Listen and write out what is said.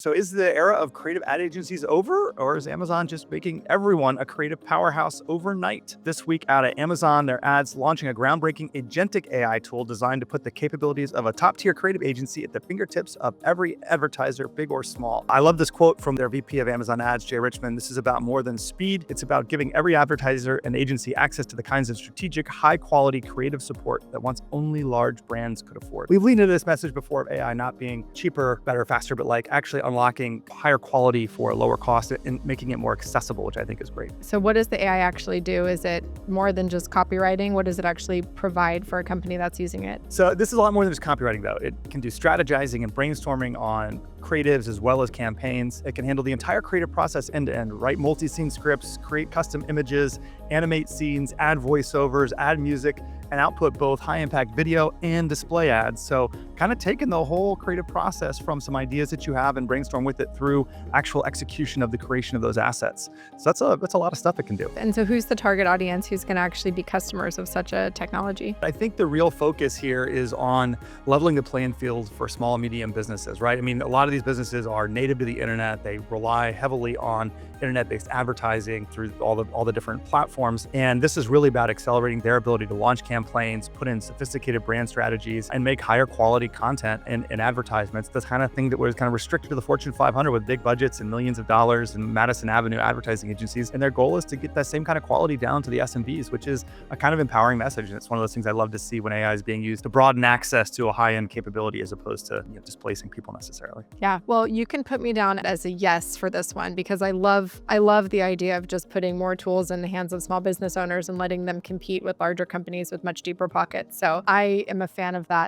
So is the era of creative ad agencies over, or is Amazon just making everyone a creative powerhouse overnight? This week out at Amazon, their ads launching a groundbreaking agentic AI tool designed to put the capabilities of a top-tier creative agency at the fingertips of every advertiser, big or small. I love this quote from their VP of Amazon Ads, Jay Richmond. This is about more than speed. It's about giving every advertiser and agency access to the kinds of strategic, high-quality creative support that once only large brands could afford. We've leaned into this message before of AI not being cheaper, better, faster, but like actually unlocking higher quality for a lower cost and making it more accessible, which I think is great. So what does the AI actually do? Is it more than just copywriting? What does it actually provide for a company that's using it? So this is a lot more than just copywriting though. It can do strategizing and brainstorming on creatives as well as campaigns. It can handle the entire creative process end to end, write multi-scene scripts, create custom images, animate scenes, add voiceovers, add music, and output both high impact video and display ads. So kind of taking the whole creative process from some ideas that you have and brainstorm with it through actual execution of the creation of those assets. So that's a lot of stuff it can do. And so who's the target audience who's going to actually be customers of such a technology? I think the real focus here is on leveling the playing field for small and medium businesses, right? I mean, a lot of these businesses are native to the internet. They rely heavily on internet-based advertising through all the different platforms. And this is really about accelerating their ability to launch campaigns, put in sophisticated brand strategies, and make higher quality content and advertisements. The kind of thing that was kind of restricted to the Fortune 500 with big budgets and millions of dollars and Madison Avenue advertising agencies. And their goal is to get that same kind of quality down to the SMBs, which is a kind of empowering message. And it's one of those things I love to see when AI is being used to broaden access to a high-end capability as opposed to displacing people necessarily. Yeah, well, you can put me down as a yes for this one because I love the idea of just putting more tools in the hands of small business owners and letting them compete with larger companies with much deeper pockets. So I am a fan of that